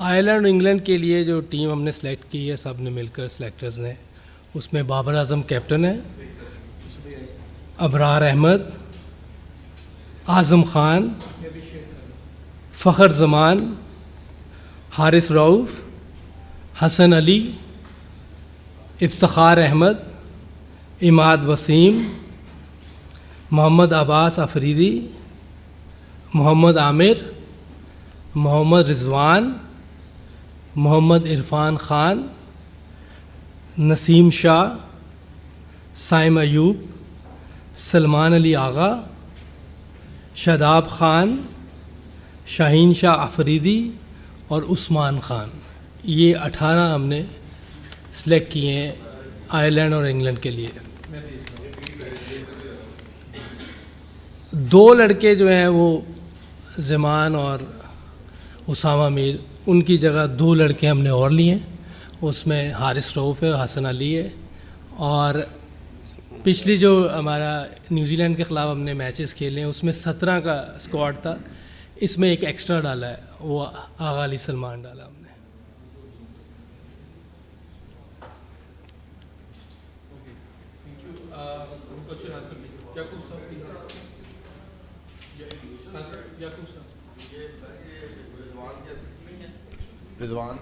Ireland اور England کے لیے جو ٹیم ہم نے سلیکٹ کی ہے سب نے مل کر سلیکٹرز نے، اس میں بابر اعظم کیپٹن ہے، ابرار احمد، اعظم خان، فخر زمان، حارث رؤوف، حسن علی، افتخار احمد، اماد وسیم، محمد عباس افریدی، محمد عامر، محمد رضوان، محمد عرفان خان، نسیم شاہ، سائم ایوب، سلمان علی آغا، شاداب خان، شاہین شاہ افریدی اور عثمان خان. یہ 18 ہم نے سلیکٹ کیے ہیں آئرلینڈ اور انگلینڈ کے لیے. 2 لڑکے جو ہیں وہ زمان اور اسامہ میر، ان کی جگہ 2 لڑکے ہم نے اور لیے ہیں. اس میں حارث رؤوف ہے، حسن علی ہے. اور پچھلی جو ہمارا نیوزی لینڈ کے خلاف ہم نے میچز کھیلے ہیں اس میں 17 کا اسکواڈ تھا، اس میں ایک ایکسٹرا ڈالا ہے، وہ آغا علی سلمان ڈالا ہم نے. رضوان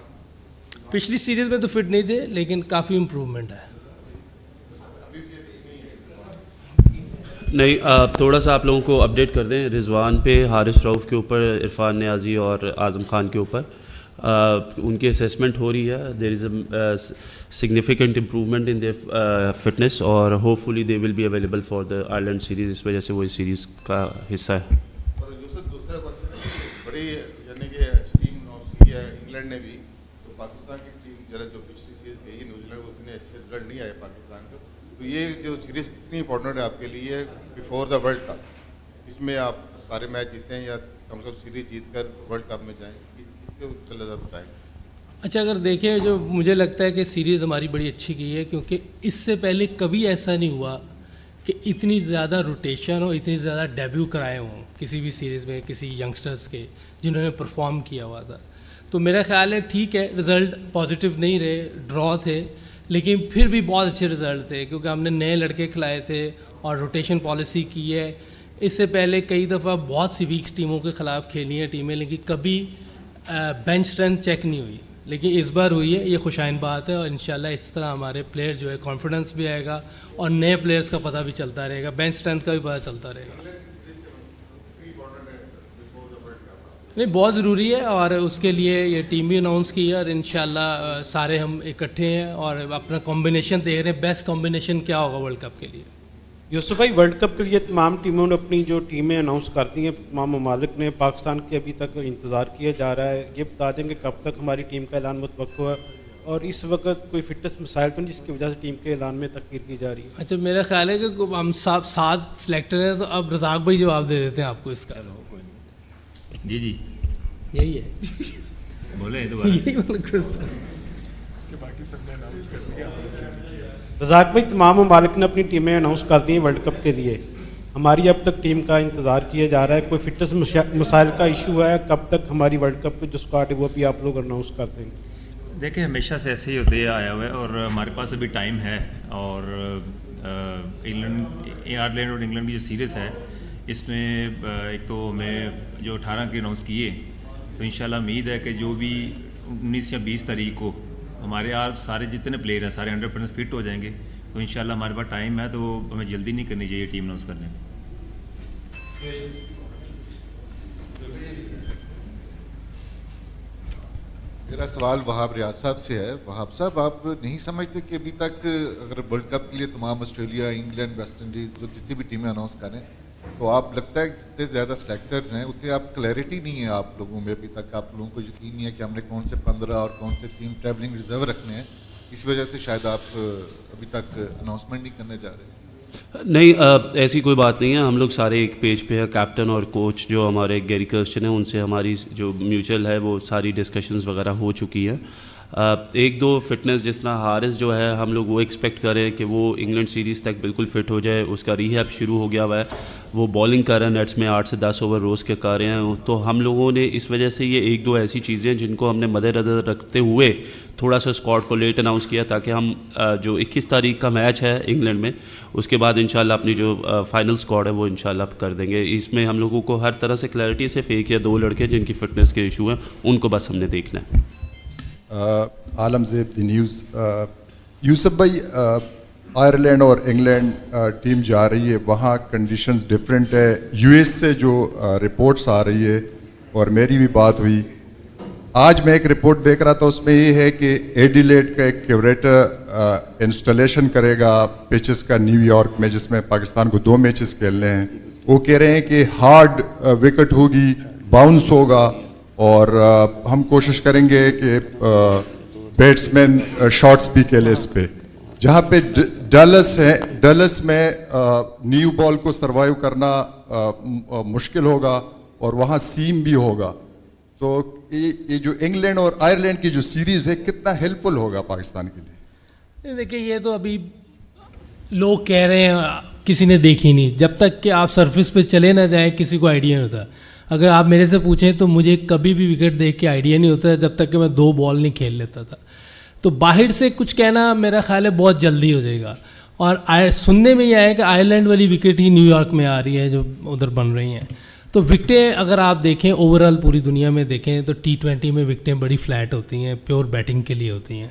پچھلی سیریز میں تو فٹ نہیں تھے لیکن کافی امپروومنٹ ہے. نہیں، تھوڑا سا آپ لوگوں کو اپڈیٹ کر دیں. رضوان پہ، حارث رؤوف کے اوپر، عرفان نیازی اور اعظم خان کے اوپر ان کی اسیسمنٹ ہو رہی ہے. There is a significant improvement in their fitness اور hopefully they will be available for the Ireland series. اس وجہ سے وہ اس سیریز کا حصہ ہے. اور دوسرا بڑی یعنی کہ ٹیم کی ہے انگلینڈ نے بھی، تو پاکستان کی ٹیم ذرا جو پچھلی سیریز گئی نیوزی لینڈ کو اتنے اچھے رزلٹ نہیں آئے پاکستان کو. تو یہ جو سیریز کتنی امپورٹنٹ ہے آپ کے لیے بیفور دا ورلڈ کپ؟ اس میں آپ سارے میچ جیتے ہیں یا کم سے کم سیریز جیت کر ورلڈ کپ میں جائیں، اس کے چلے ذرا بتائیں. اچھا، اگر دیکھیں جو مجھے لگتا ہے کہ سیریز ہماری بڑی اچھی گئی ہے، کیونکہ اس سے پہلے کبھی ایسا نہیں ہوا کہ اتنی زیادہ روٹیشن ہو، اتنی زیادہ ڈیبیو کرائے ہوں کسی بھی سیریز میں کسی ینگسٹرز کے جنہوں نے پرفارم کیا ہوا تھا. تو میرا خیال ہے ٹھیک ہے، رزلٹ پازیٹیو نہیں رہے، ڈرا تھے، لیکن پھر بھی بہت اچھے رزلٹ تھے کیونکہ ہم نے نئے لڑکے کھلائے تھے اور روٹیشن پالیسی کی ہے. اس سے پہلے کئی دفعہ بہت سی ویکس ٹیموں کے خلاف کھیلی ہیں ٹیمیں، لیکن کبھی بینچ اسٹرینتھ چیک نہیں ہوئی، لیکن اس بار ہوئی ہے. یہ خوشائن بات ہے اور انشاءاللہ اس طرح ہمارے پلیئر جو ہے کانفیڈنس بھی آئے گا اور نئے پلیئرز کا پتہ بھی چلتا رہے گا، بینچ اسٹرینتھ کا بھی پتہ چلتا رہے گا. نہیں، بہت ضروری ہے اور اس کے لیے یہ ٹیم بھی اناؤنس کی ہے اور انشاءاللہ سارے ہم اکٹھے ہیں اور اپنا کمبینیشن دیکھ رہے ہیں، بیسٹ کمبینیشن کیا ہوگا ورلڈ کپ کے لیے. یوسف بھائی، ورلڈ کپ کے لیے تمام ٹیموں نے اپنی جو ٹیمیں اناؤنس کر دی ہیں، تمام ممالک نے. پاکستان کے ابھی تک انتظار کیا جا رہا ہے. یہ بتا دیں کہ کب تک ہماری ٹیم کا اعلان متوقع ہے اور اس وقت کوئی فٹنس مسائل تو نہیں جس کی وجہ سے ٹیم کے اعلان میں تاخیر کی جا رہی ہے؟ اچھا، میرا خیال ہے کہ ہم 7 سلیکٹر ہیں، تو اب رزاق بھائی جواب دے دیتے ہیں آپ کو اس کا. جی یہی ہے، بولیں تو یہی بالکل سر. رزاق بھائی، تمام ممالک نے اپنی ٹیمیں اناؤنس کر دی ہیں ورلڈ کپ کے لیے. ہماری اب تک ٹیم کا انتظار کیا جا رہا ہے. کوئی فٹنس مسائل کا ایشو ہے؟ کب تک ہماری ورلڈ کپ کی جو اسکواڈ ہے وہ بھی آپ لوگ اناؤنس کر دیں گے؟ دیکھیں، ہمیشہ سے ایسے ہی ہوتے آیا ہوا ہے اور ہمارے پاس ابھی ٹائم ہے. اور آئرلینڈ اور انگلینڈ کی جو سیریز ہے اس میں ایک تو ہمیں جو 18 کے اناؤنس کیے، تو انشاءاللہ امید ہے کہ جو بھی 19 یا 20 تاریخ کو ہمارے سارے جتنے پلیئر ہیں سارے 100% فٹ ہو جائیں گے. تو انشاءاللہ ہمارے پاس ٹائم ہے، تو ہمیں جلدی نہیں کرنی چاہیے ٹیم اناؤنس کرنے میں. میرا سوال وہاب ریاض صاحب سے ہے. وہاب صاحب، آپ نہیں سمجھتے کہ ابھی تک اگر ورلڈ کپ کے لیے تمام آسٹریلیا، انگلینڈ، ویسٹ انڈیز جو جتنی بھی ٹیمیں اناؤنس کریں، تو آپ لگتا ہے جتنے زیادہ سلیکٹرز ہیں اتنے آپ کلیئرٹی نہیں ہے آپ لوگوں میں، ابھی تک آپ لوگوں کو یقین نہیں ہے کہ ہم نے کون سے 15 اور کون سے 3 ٹریولنگ ریزرو رکھنے ہیں، اس وجہ سے شاید آپ ابھی تک اناؤنسمنٹ نہیں کرنے جا رہے؟ نہیں، ایسی کوئی بات نہیں ہے. ہم لوگ سارے ایک پیج پہ ہیں. کیپٹن اور کوچ جو ہمارے گیری کرسچن ہیں ان سے ہماری جو میوچل ہے وہ ساری ڈسکشنز وغیرہ ہو چکی ہیں. 1-2 فٹنس جس طرح حارث جو ہے ہم لوگ وہ ایکسپیکٹ کریں کہ وہ انگلینڈ سیریز تک بالکل فٹ ہو جائے. اس کا ریہیب شروع ہو گیا ہوا ہے. وہ بولنگ کر رہے ہیں نیٹس میں 8 سے 10 اوور روز کے کر رہے ہیں. تو ہم لوگوں نے اس وجہ سے یہ ایک دو ایسی چیزیں ہیں جن کو ہم نے مد نظر رکھتے ہوئے تھوڑا سا اسکواڈ کو لیٹ اناؤنس کیا, تاکہ ہم جو 21 تاریخ کا میچ ہے انگلینڈ میں, اس کے بعد انشاءاللہ اپنی جو فائنل اسکواڈ ہے وہ انشاءاللہ کر دیں گے. اس میں ہم لوگوں کو ہر طرح سے کلیئرٹی, صرف ایک یا دو لڑکے جن کی فٹنس کے ایشو ہیں ان کو بس ہم نے دیکھنا ہے. عالم زیب دی نیوز. یوسف بھائی, آئرلینڈ اور انگلینڈ ٹیم جا رہی ہے, وہاں کنڈیشنز ڈفرینٹ ہے. یو ایس سے جو رپورٹس آ رہی ہے, اور میری بھی بات ہوئی, آج میں ایک رپورٹ دیکھ رہا تھا, اس میں یہ ہے کہ ایڈیلیڈ کا ایک کیوریٹر انسٹالیشن کرے گا پیچز کا نیو یارک میں, جس میں پاکستان کو 2 میچز کھیلنے ہیں. وہ کہہ رہے ہیں کہ ہارڈ وکٹ ہوگی, باؤنس ہوگا, اور ہم کوشش کریں گے کہ بیٹسمین شاٹس بھی کھیلے اس پہ. جہاں پہ ڈلس ہے, ڈلس میں نیو بال کو سروائیو کرنا مشکل ہوگا, اور وہاں سیم بھی ہوگا. تو یہ جو انگلینڈ اور آئرلینڈ کی جو سیریز ہے, کتنا ہیلپ فل ہوگا پاکستان کے لیے؟ دیکھیے, یہ تو ابھی لوگ کہہ رہے ہیں, کسی نے دیکھی نہیں. جب تک کہ آپ سرفس پہ چلے نہ جائیں کسی کو آئیڈیا نہیں ہوتا. اگر آپ میرے سے پوچھیں تو مجھے کبھی بھی وکٹ دیکھ کے آئیڈیا نہیں ہوتا جب تک کہ میں 2 بال نہیں کھیل لیتا تھا. تو باہر سے کچھ کہنا میرا خیال ہے بہت جلدی ہو جائے گا. اور سننے میں یہ آیا کہ آئرلینڈ والی وکٹ ہی نیو یارک میں آ رہی ہے جو ادھر بن رہی ہیں. تو وکٹیں اگر آپ دیکھیں اوور آل پوری دنیا میں دیکھیں تو T20 میں وکٹیں بڑی فلیٹ ہوتی ہیں, پیور بیٹنگ کے لیے ہوتی ہیں.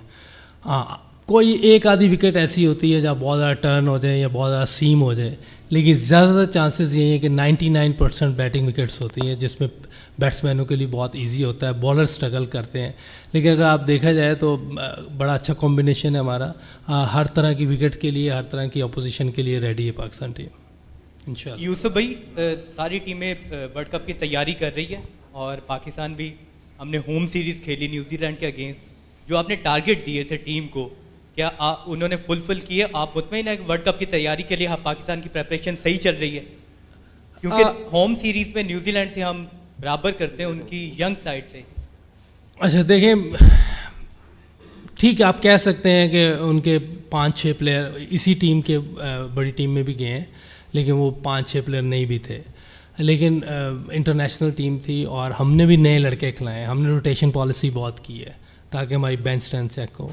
کوئی ایک آدھی وکٹ ایسی ہوتی ہے جہاں بہت زیادہ ٹرن ہو جائے یا بہت زیادہ سیم ہو جائے, لیکن زیادہ تر چانسز یہ ہیں کہ 99% بیٹنگ وکٹس ہوتی ہیں, جس میں بیٹسمینوں کے لیے بہت ایزی ہوتا ہے, بالر اسٹرگل کرتے ہیں. لیکن اگر آپ دیکھا جائے تو بڑا اچھا کمبینیشن ہے ہمارا, ہر طرح کی وکٹ کے لیے, ہر طرح کی اپوزیشن کے لیے ریڈی ہے پاکستان ٹیم انشاءاللہ. یوسف بھائی, ساری ٹیمیں ورلڈ کپ کی تیاری کر رہی ہے, اور پاکستان بھی, ہم نے ہوم سیریز کھیلی نیوزی لینڈ کے اگینسٹ. جو آپ نے ٹارگیٹ دیے تھے ٹیم کو, کیا انہوں نے فلفل کیے؟ آپ مطمئن ہیں کہ ورلڈ کپ کی تیاری کے لیے پاکستان کی پریپریشن صحیح چل رہی ہے؟ کیونکہ ہوم سیریز میں نیوزی لینڈ سے ہم برابر کرتے ہیں ان کی ینگ سائڈ سے. اچھا دیکھیں, ٹھیک ہے آپ کہہ سکتے ہیں کہ ان کے 5-6 پلیئر اسی ٹیم کے بڑی ٹیم میں بھی گئے ہیں, لیکن وہ 5-6 پلیئر نہیں بھی تھے. لیکن انٹرنیشنل ٹیم تھی, اور ہم نے بھی نئے لڑکے کھلائے. ہم نے روٹیشن پالیسی بہت کی ہے تاکہ ہماری بینچ اسٹرینتھ چیک ہو.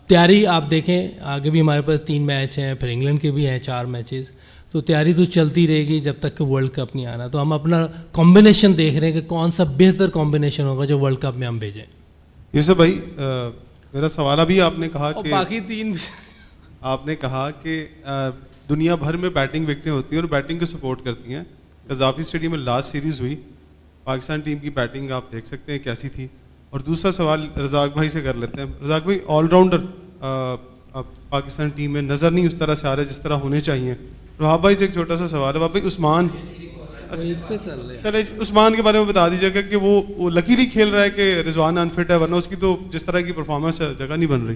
تیاری آپ دیکھیں, آگے بھی ہمارے پاس 3 میچ ہیں, پھر انگلینڈ کے بھی ہیں 4 میچز. تو تیاری تو چلتی رہے گی جب تک کہ ورلڈ کپ نہیں آنا. تو ہم اپنا کمبینیشن دیکھ رہے ہیں کہ کون سا بہتر کمبینیشن ہوگا جو ورلڈ کپ میں ہم بھیجیں. یوسف بھائی, میرا سوال ابھی آپ نے کہا کہ باقی 3 آپ نے کہا کہ دنیا بھر میں بیٹنگ وکٹیں ہوتی ہیں اور بیٹنگ کو سپورٹ کرتی ہیں. قذافی اسٹیڈیم میں لاسٹ سیریز ہوئی, پاکستان ٹیم کی بیٹنگ آپ دیکھ سکتے ہیں کیسی تھی. اور دوسرا سوال رزاق بھائی سے کر لیتے ہیں. رزاق بھائی, آل راؤنڈر پاکستان ٹیم میں نظر نہیں اس طرح سے آ رہے جس طرح ہونے چاہیے. وہاب بھائی سے ایک چھوٹا سا سوال ہے. وہاب بھائی, عثمان, چلے عثمان کے بارے میں بتا دیجیے گا کہ وہ لکیلی کھیل رہا ہے کہ رضوان انفٹ ہے, ورنہ اس کی تو جس طرح کی پرفارمنس ہے جگہ نہیں بن رہی.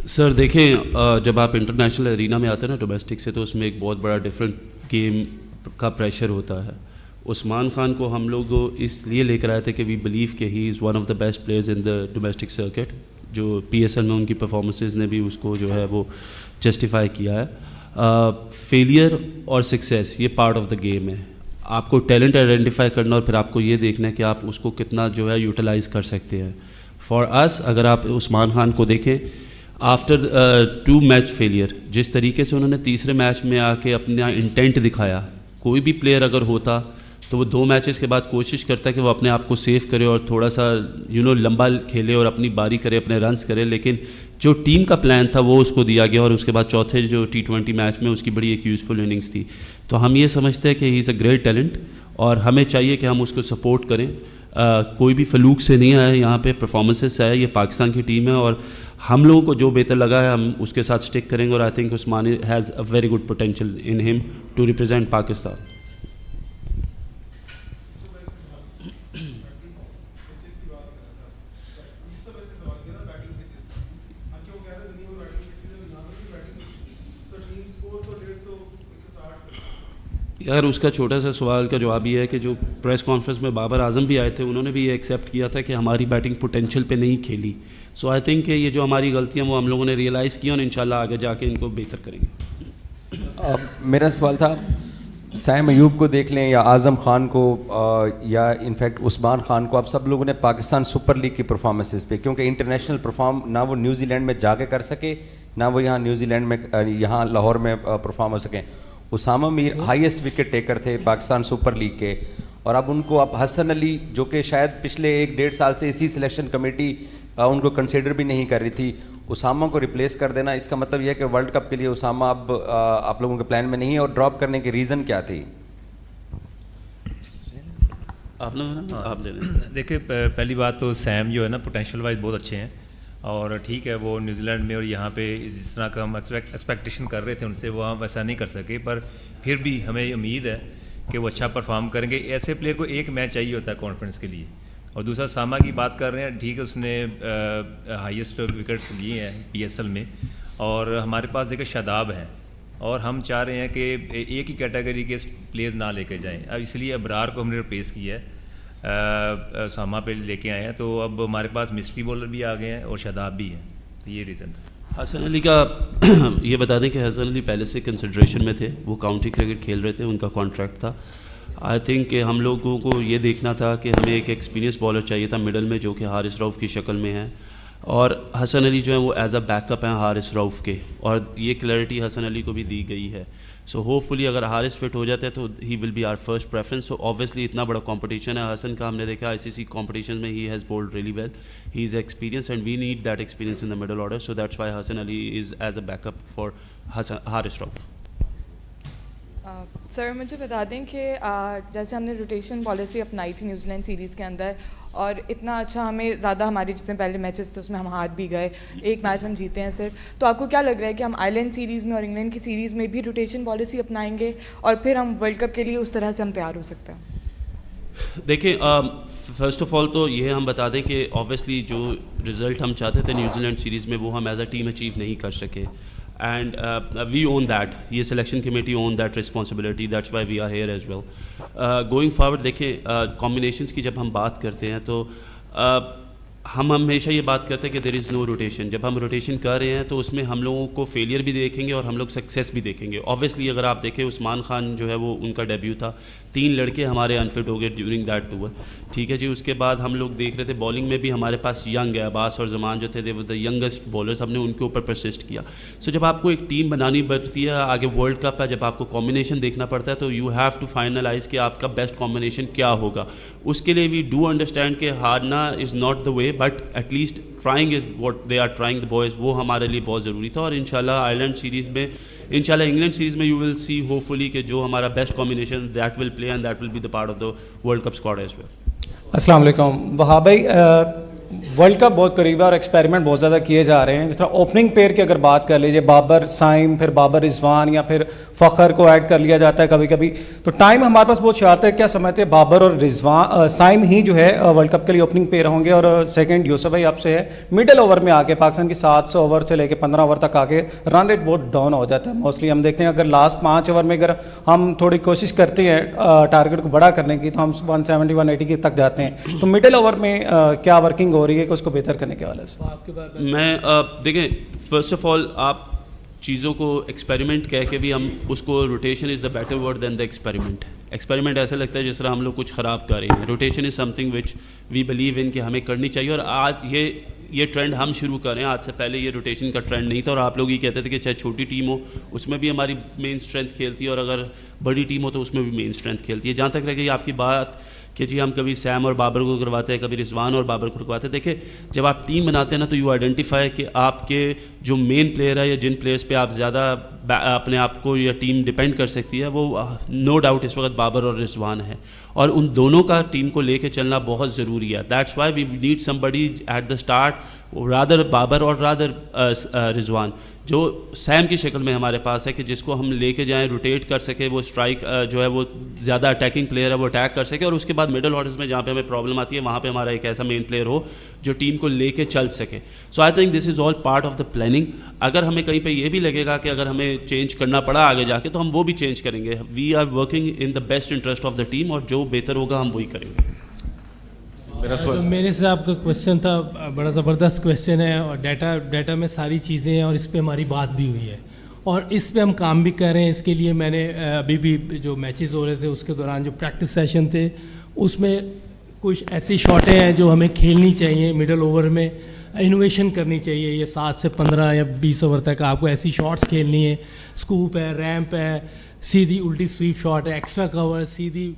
سر دیکھیں, جب آپ انٹرنیشنل ارینا میں آتے ہیں نا ڈومیسٹک سے, تو اس میں ایک بہت بڑا ڈفرینٹ گیم کا پریشر ہوتا ہے. عثمان خان کو ہم لوگ اس لیے لے کر آئے تھے کہ وی بلیو کہ he is one of the best players in the domestic circuit. جو PSL میں ان کی پرفارمنسز نے بھی اس کو جو ہے وہ جسٹیفائی کیا ہے. فیلئر اور سکسیس یہ پارٹ آف دا گیم ہے. آپ کو ٹیلنٹ آئیڈینٹیفائی کرنا, اور پھر آپ کو یہ دیکھنا ہے کہ آپ اس کو کتنا جو ہے یوٹیلائز کر سکتے ہیں. فار اس, اگر آپ عثمان خان کو دیکھیں, آفٹر 2 میچ فیلئر, جس طریقے سے انہوں نے تیسرے میچ میں آ کے اپنا انٹینٹ دکھایا. کوئی بھی پلیئر اگر ہوتا تو وہ 2 میچز کے بعد کوشش کرتا ہے کہ وہ اپنے آپ کو سیو کرے اور تھوڑا سا لمبا کھیلے اور اپنی باری کرے, اپنے رنس کرے. لیکن جو ٹیم کا پلان تھا وہ اس کو دیا گیا, اور اس کے بعد چوتھے جو T20 میچ میں اس کی بڑی ایک یوزفل اننگس تھی. تو ہم یہ سمجھتے ہیں کہ he is a great talent, اور ہمیں چاہیے کہ ہم اس کو سپورٹ کریں. کوئی بھی فلوک سے نہیں آیا یہاں پہ, پرفارمنسز سے آیا. یہ پاکستان کی ٹیم ہے, اور ہم لوگوں کو جو بہتر لگا ہے ہم اس کے ساتھ اسٹک کریں گے. اور I think Usman has a very good potential in ہم ٹو ریپرزینٹ پاکستان. یار اس کا چھوٹا سا سوال کا جواب یہ ہے کہ جو پریس کانفرنس میں بابر اعظم بھی آئے تھے, انہوں نے بھی یہ ایکسیپٹ کیا تھا کہ ہماری بیٹنگ پوٹینشیل پہ نہیں کھیلی. سو آئی تھنک کہ یہ جو ہماری غلطیاں وہ ہم لوگوں نے ریئلائز کی, اور انشاءاللہ آگے جا کے ان کو بہتر کریں گے. میرا سوال تھا سیم ایوب کو دیکھ لیں یا اعظم خان کو یا انفیکٹ عثمان خان کو، آپ سب لوگوں نے پاکستان سپر لیگ کی پرفارمنسز پہ، کیونکہ انٹرنیشنل پرفارم نہ وہ نیوزی لینڈ میں جا کے کر سکے نہ وہ یہاں نیوزی لینڈ میں یہاں لاہور میں پرفارم ہو سکیں. اسامہ میر ہائیسٹ وکٹ ٹیکر تھے پاکستان سپر لیگ کے، اور اب ان کو اب حسن علی جو کہ شاید پچھلے 1-1.5 سال سے اسی سلیکشن کمیٹی ان کو کنسیڈر بھی نہیں کر رہی تھی، اسامہ کو ریپلیس کر دینا، اس کا مطلب یہ ہے کہ ورلڈ کپ کے لیے اسامہ اب آپ لوگوں کے پلان میں نہیں ہے، اور ڈراپ کرنے کی ریزن کیا تھی؟ آپ لوگ آپ دے دیں. دیکھیں پہلی بات تو سیم جو ہے نا پوٹینشیل وائز بہت اچھے ہیں، اور ٹھیک ہے وہ نیوزی لینڈ میں اور یہاں پہ جس طرح کا ہم ایکسپیکٹیشن کر رہے تھے ان سے وہ ہم ویسا نہیں کر سکے، پر پھر بھی ہمیں امید ہے کہ وہ اچھا پرفارم کریں گے. ایسے پلیئر کو ایک میچ چاہیے ہوتا ہے کانفرنس کے لیے. اور دوسرا ساما کی بات کر رہے ہیں، ٹھیک ہے اس نے ہائیسٹ وکٹس لیے ہیں پی ایس ایل میں، اور ہمارے پاس دیکھیں شاداب ہیں، اور ہم چاہ رہے ہیں کہ ایک ہی کیٹیگری کے پلیئرز نہ لے کے جائیں. اب اس لیے ابرار کو ہم نے ریپلیس کیا ہے، ساما پہ لے کے آئے ہیں، تو اب ہمارے پاس مسٹری بولر بھی آ گئے ہیں اور شاداب بھی ہیں، تو یہ ریزن ہے. حسن علی کا یہ بتا دیں کہ حسن علی پہلے سے کنسیڈریشن میں تھے، وہ کاؤنٹی کرکٹ کھیل رہے تھے، ان کا کانٹریکٹ تھا. آئی تھنک کہ ہم لوگوں کو یہ دیکھنا تھا کہ ہمیں ایک ایکسپیرینس بالر چاہیے تھا مڈل میں جو کہ حارث رؤف کی شکل میں ہے، اور حسن علی جو ہیں وہ ایز اے بیک اپ ہیں حارث رؤف کے، اور یہ کلیئرٹی حسن علی کو بھی دی گئی ہے. سو ہوپ فلی اگر حارث فٹ ہو جاتا ہے تو he will be our first preference. So obviously اتنا بڑا کمپٹیشن ہے حسن کا، ہم نے دیکھا ICC کمپٹیشن میں he has bowled really well, he is experience and we need that experience in the middle order. So that's why Hasan Ali is as a back up for Haris Rauf. Sir مجھے بتا دیں کہ جیسے ہم نے روٹیشن پالیسی اپنائی تھی New Zealand series کے اندر، اور اتنا اچھا ہمیں زیادہ ہمارے جتنے پہلے میچز تھے اس میں ہم ہار بھی گئے، ایک میچ ہم جیتے ہیں صرف. تو آپ کو کیا لگ رہا ہے کہ ہم آئرلینڈ سیریز میں اور انگلینڈ کی سیریز میں بھی روٹیشن پالیسی اپنائیں گے اور پھر ہم ورلڈ کپ کے لیے اس طرح سے ہم تیار ہو سکتے ہیں؟ دیکھیں فرسٹ آف آل تو یہ ہم بتا دیں کہ اوبیسلی جو رزلٹ ہم چاہتے تھے نیوزی لینڈ سیریز میں وہ ہم ایز اے ٹیم اچیو نہیں کر سکے، اینڈ وی اون دیٹ، یہ selection committee own that responsibility, that's why we are here as well. Going forward دیکھیں کمبینیشنس کی جب ہم بات کرتے ہیں تو ہم ہمیشہ یہ بات کرتے ہیں کہ دیر از نو روٹیشن. جب ہم روٹیشن کر رہے ہیں تو اس میں ہم لوگوں کو فیلئر بھی دیکھیں گے اور ہم لوگ سکسیس بھی دیکھیں گے. اوبیسلی اگر آپ دیکھیں عثمان خان جو ہے وہ ان کا ڈیبیو تھا، 3 لڑکے ہمارے انفٹ ہو گئے ڈیورنگ دیٹ ٹور، ٹھیک ہے جی. اس کے بعد ہم لوگ دیکھ رہے تھے بالنگ میں بھی ہمارے پاس ینگ ہے، عباس اور زمان جو تھے دے ور دا ینگسٹ بالرز، ہم نے ان کے اوپر پرسسٹ کیا. سو جب آپ کو ایک ٹیم بنانی پڑتی ہے، آگے ورلڈ کپ ہے، جب آپ کو کمبینیشن دیکھنا پڑتا ہے تو یو ہیو ٹو فائنلائز کہ آپ کا بیسٹ کمبینیشن کیا ہوگا. اس کے لیے وی ڈو انڈرسٹینڈ کہ ہارنا is not the way, but at least trying is what they are trying the boys, وہ ہمارے لیے بہت ضروری تھا. اور انشاءاللہ آئرلینڈ سیریز میں، انشاءاللہ انگلینڈ سیریز میں you will see hopefully کہ جو ہمارا best combination that will play and that will be the part of the world cup squad as well. السلام علیکم. وہاب بھائی، ورلڈ کپ بہت قریب ہے اور ایکسپیریمنٹ بہت زیادہ کیے جا رہے ہیں. جس طرح اوپننگ پیئر کی اگر بات کر لیجیے، بابر سائم، پھر بابر رضوان یا پھر فخر کو ایڈ کر لیا جاتا ہے کبھی کبھی، تو ٹائم ہمارے پاس بہت شارٹ ہے. کیا سمجھتے ہیں بابر اور رضوان سائم ہی جو ہے ورلڈ کپ کے لیے اوپننگ پیئر ہوں گے؟ اور سیکنڈ یوسف بھائی آپ سے ہے، مڈل اوور میں آ کے پاکستان کی 700 اوور سے لے کے 15 اوور تک آ کے رن ریٹ بہت ڈاؤن ہو جاتا ہے. موسٹلی ہم دیکھتے ہیں اگر لاسٹ 5 اوور میں اگر ہم تھوڑی کوشش کرتے ہیں ٹارگیٹ کو بڑا کرنے کی تو ہم 170 180 کی تک جاتے ہیں. تو مڈل اوور میں کیا ورکنگ ہو رہی ہے کہ اس کو بہتر کرنے کے حوالے سے؟ میں دیکھیں فرسٹ آف آل آپ چیزوں کو ایکسپیریمنٹ کہہ کے بھی ہم اس کو، rotation is the better word than the experiment. Experiment ایسا لگتا ہے جس طرح ہم لوگ کچھ خراب کر رہے ہیں. Rotation is something which we believe in کہ ہمیں کرنی چاہیے. اور آج یہ ٹرینڈ ہم شروع کر رہے ہیں، آج سے پہلے یہ روٹیشن کا ٹرینڈ نہیں تھا. اور آپ لوگ یہ کہتے تھے کہ چاہے چھوٹی ٹیم ہو اس میں بھی ہماری مین اسٹرینتھ کھیلتی ہے، اور اگر بڑی ٹیم ہو تو اس میں بھی مین اسٹرینتھ کھیلتی ہے. جہاں تک رہ گئی آپ کی بات کہ جی ہم کبھی سیم اور بابر کو کرواتے ہیں، کبھی رضوان اور بابر کو کرواتے ہیں. دیکھیں جب آپ ٹیم بناتے ہیں نا تو یو آئیڈینٹیفائی کہ آپ کے جو مین پلیئر ہے یا جن پلیئرس پہ آپ زیادہ اپنے آپ کو یا ٹیم ڈپینڈ کر سکتی ہے، وہ نو ڈاؤٹ اس وقت بابر اور رضوان ہے، اور ان دونوں کا ٹیم کو لے کے چلنا بہت ضروری ہے. That's why we need somebody at the start rather Babar اور رادر رضوان، جو سیم کی شکل میں ہمارے پاس ہے کہ جس کو ہم لے کے جائیں، روٹیٹ کر سکے. وہ اسٹرائک جو ہے وہ زیادہ اٹیکنگ پلیئر ہے، وہ اٹیک کر سکے. اور اس کے بعد مڈل آرڈرز میں جہاں پہ ہمیں پرابلم آتی ہے وہاں پہ ہمارا ایک ایسا مین پلیئر ہو جو ٹیم کو لے کے چل سکے. So I think this is all part of the planning. اگر ہمیں کہیں پہ یہ بھی لگے گا کہ اگر ہمیں چینج کرنا پڑا آگے جا کے تو ہم وہ بھی چینج کریں گے. We are working in the best interest of the team, اور جو بہتر ہوگا ہم وہی کریں گے. میرے سے آپ کا کویشچن تھا، بڑا زبردست کویشچن ہے، اور ڈیٹا میں ساری چیزیں ہیں اور اس پہ ہماری بات بھی ہوئی ہے. اور اس پہ ہم کام بھی کر رہے ہیں. اس کے لیے میں نے ابھی بھی جو میچز ہو رہے تھے اس کے دوران جو پریکٹس سیشن تھے اس میں کچھ ایسی شاٹیں ہیں جو ہمیں کھیلنی چاہیے مڈل اوور میں, انوویشن کرنی چاہیے. یہ 7 سے 15 یا 20 اوور تک آپ کو ایسی شاٹس کھیلنی ہے, اسکوپ ہے, ریمپ ہے, سیدھی الٹی سویپ شاٹ ہے, ایکسٹرا کور سیدھی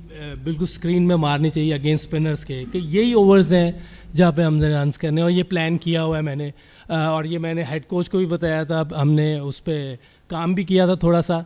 بالکل اسکرین میں مارنی چاہیے اگینسٹ اسپنرس کے, کہ یہی اوورز ہیں جہاں پہ ہم نے رنس کرنے. اور یہ پلان کیا ہوا ہے میں نے, اور یہ میں نے ہیڈ کوچ کو بھی بتایا تھا, ہم نے اس پہ کام بھی کیا تھا تھوڑا سا,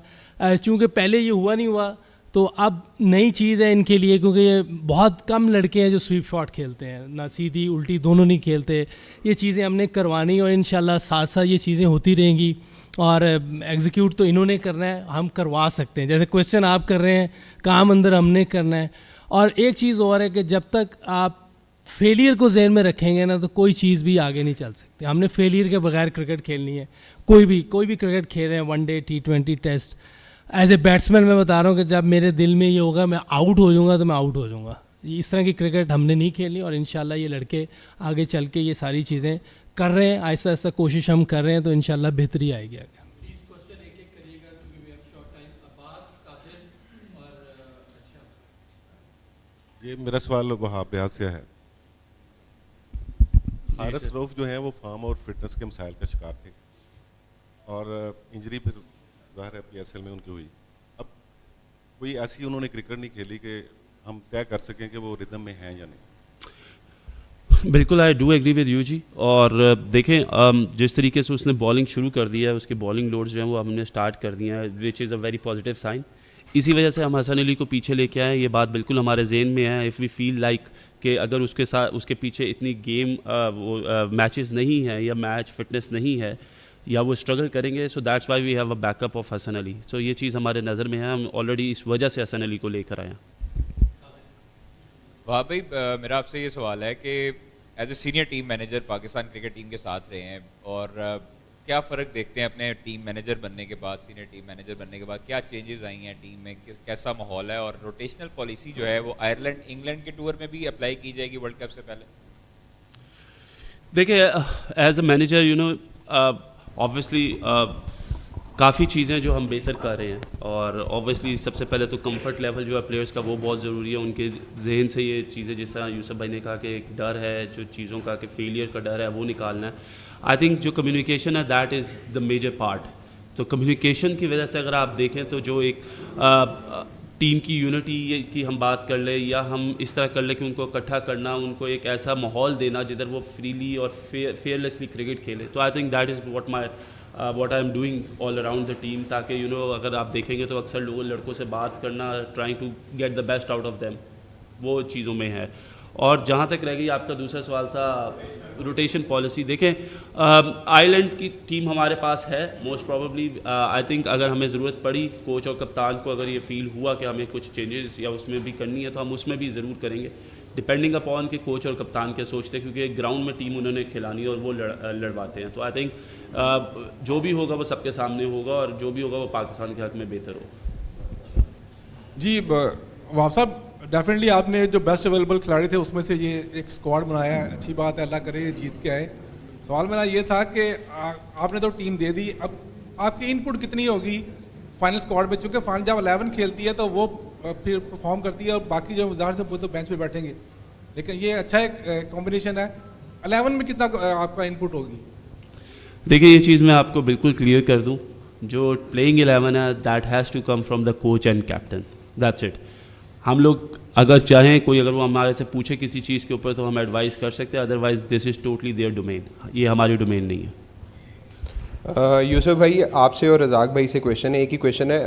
چونکہ پہلے یہ ہوا نہیں ہوا تو اب نئی چیز ہے ان کے لیے, کیونکہ یہ بہت کم لڑکے ہیں جو سویپ شاٹ کھیلتے ہیں, نہ سیدھی الٹی دونوں نہیں کھیلتے. یہ چیزیں ہم نے کروانی اور انشاءاللہ ساتھ ساتھ یہ چیزیں ہوتی رہیں گی. اور ایگزیکیوٹ تو انہوں نے کرنا ہے, ہم کروا سکتے ہیں. جیسے کویشچن آپ کر رہے ہیں, کام اندر ہم نے کرنا ہے. اور ایک چیز اور ہے کہ جب تک آپ فیلئر کو ذہن میں رکھیں گے نا تو کوئی چیز بھی آگے نہیں چل سکتی. ہم نے فیلئر کے بغیر کرکٹ کھیلنی ہے. کوئی بھی کرکٹ کھیل رہے ہیں, one day, T20 test, as a batsman میں بتا رہا ہوں کہ جب میرے دل میں یہ ہوگا میں آؤٹ ہو جاؤں گا تو میں آؤٹ ہو جاؤں گا. اس طرح کی کرکٹ ہم نے نہیں کھیلنی, اور انشاءاللہ یہ لڑکے آگے چل کے یہ ساری چیزیں کر رہے ہیں. آہستہ آہستہ کوشش ہم کر رہے ہیں تو انشاءاللہ بہتری آئے گی آگے. یہ میرا سوال وہاب ریاض سے ہے. حارث رؤف جو ہیں وہ فارم اور فٹنس کے مسائل کا شکار تھے, اور انجری پھر ظاہر ہے PSL میں ان کی ہوئی. اب کوئی ایسی انہوں نے کرکٹ نہیں کھیلی کہ ہم طے کر سکیں کہ وہ ردم میں ہیں یا نہیں. بالکل, I do agree with you جی. اور دیکھیں جس طریقے سے اس نے بالنگ شروع کر دیا ہے, اس کے بالنگ لوڈز جو ہیں وہ ہم نے اسٹارٹ کر دیا ہے, وچ از اے ویری پازیٹیو سائن. اسی وجہ سے ہم حسن علی کو پیچھے لے کے آئے. یہ بات بالکل ہمارے ذہن میں ہے. اف وی فیل لائک کہ اگر اس کے ساتھ اس کے پیچھے اتنی گیم وہ میچز نہیں ہیں یا میچ فٹنس نہیں ہے یا وہ اسٹرگل کریں گے, so that's why we have a back up of Hasan Ali. سو یہ چیز ہمارے نظر میں ہے, ہم آلریڈی اس وجہ سے حسن علی کو لے کر آئے ہیں. وہاں بھائی میرا آپ سے یہ سوال ہے کہ as a senior team manager Pakistan cricket team کے ساتھ رہے ہیں, اور کیا فرق دیکھتے ہیں اپنے ٹیم مینیجر بننے کے بعد, سینئر ٹیم مینیجر بننے کے بعد کیا چینجز آئی ہیں ٹیم میں, کیسا ماحول ہے, اور روٹیشنل پالیسی جو ہے وہ آئرلینڈ انگلینڈ کے ٹور میں بھی اپلائی کی جائے گی ورلڈ کپ سے پہلے؟ دیکھیں as a manager you know obviously کافی چیزیں جو ہم بہتر کر رہے ہیں, اور آبویسلی سب سے پہلے تو کمفرٹ لیول جو ہے پلیئرس کا وہ بہت ضروری ہے. ان کے ذہن سے یہ چیزیں, جس طرح یوسف بھائی نے کہا کہ ایک ڈر ہے جو چیزوں کا, کہ فیلئر کا ڈر ہے, وہ نکالنا ہے. آئی تھنک جو کمیونیکیشن ہے that is the major part. تو کمیونیکیشن کی وجہ سے اگر آپ دیکھیں تو جو ایک ٹیم کی یونٹی کی ہم بات کر لیں, یا ہم اس طرح کر لیں کہ ان کو اکٹھا کرنا, ان کو ایک ایسا ماحول دینا جدھر وہ فریلی اور فیئرلیسلی کرکٹ کھیلے. تو I think that is what I am doing all around the team, تاکہ یو نو اگر آپ دیکھیں گے تو اکثر لڑکوں سے بات کرنا, trying to get the best out of them, وہ چیزوں میں ہے. اور جہاں تک رہ گئی آپ کا دوسرا سوال تھا روٹیشن پالیسی, دیکھیں آئرلینڈ کی ٹیم ہمارے پاس ہے. موسٹ پروبیبلی آئی تھنک اگر ہمیں ضرورت پڑی کوچ اور کپتان کو, اگر یہ فیل ہوا کہ ہمیں کچھ چینجز یا اس میں بھی کرنی ہے تو ہم اس میں بھی ضرور کریں گے, ڈپینڈنگ اپون کہ کوچ اور کپتان کیا سوچتے ہیں, کیونکہ گراؤنڈ میں ٹیم انہوں نے کھلانی ہے اور وہ لڑواتے ہیں. تو آئی تھنک جو بھی ہوگا وہ سب کے سامنے ہوگا, اور جو بھی ہوگا وہ پاکستان کے حق میں بہتر ہوگا. جی وہاب صاحب, ڈیفینیٹلی آپ نے جو بیسٹ اویلیبل کھلاڑی تھے اس میں سے یہ ایک اسکواڈ بنایا ہے, اچھی بات ہے, اللہ کرے یہ جیت کے آئے. سوال میرا یہ تھا کہ آپ نے تو ٹیم دے دی, اب آپ کی ان پٹ کتنی ہوگی فائنل اسکواڈ میں, چونکہ فائنل جب 11 کھیلتی ہے تو وہ پھر پرفارم کرتی ہے, اور باقی جو ظاہر سے وہ تو بینچ پہ بیٹھیں گے, لیکن یہ اچھا ایک کمبینیشن ہے. 11 میں کتنا آپ کا ان پٹ ہوگی؟ دیکھیں یہ چیز میں آپ کو بالکل کلیئر کر دوں, جو پلینگ 11 ہے that has to come from the coach and captain, that's it. ہم لوگ اگر چاہیں کوئی اگر وہ ہمارے سے پوچھے کسی چیز کے اوپر تو ہم ایڈوائز کر سکتے ہیں, otherwise this is totally their domain, یہ ہماری ڈومین نہیں ہے. یوسف بھائی آپ سے اور رزاق بھائی سے کویشچن ہے, ایک ہی کویشچن ہے.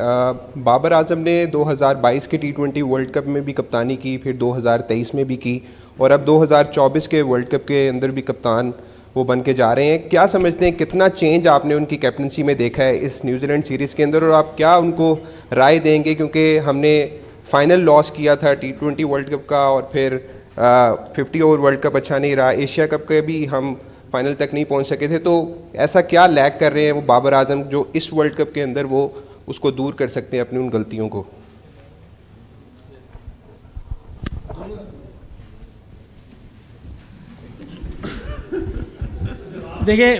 بابر اعظم نے 2022 کے T20 ورلڈ کپ میں بھی کپتانی کی, پھر 2023 میں بھی کی, اور اب 2024 کے ورلڈ کپ کے اندر بھی کپتان وہ بن کے جا رہے ہیں. کیا سمجھتے ہیں کتنا چینج آپ نے ان کی کیپٹنسی میں دیکھا ہے اس نیوزی لینڈ سیریز کے اندر, اور آپ کیا ان کو رائے دیں گے, کیونکہ ہم نے فائنل لاس کیا تھا T20 ورلڈ کپ کا, اور پھر 50 اوور ورلڈ کپ اچھا نہیں رہا, ایشیا کپ کے بھی ہم فائنل تک نہیں پہنچ سکے تھے. تو ایسا کیا لیک کر رہے ہیں وہ بابر اعظم جو اس ورلڈ کپ کے اندر وہ اس کو دور کر سکتے ہیں اپنی ان غلطیوں کو؟ دیکھیں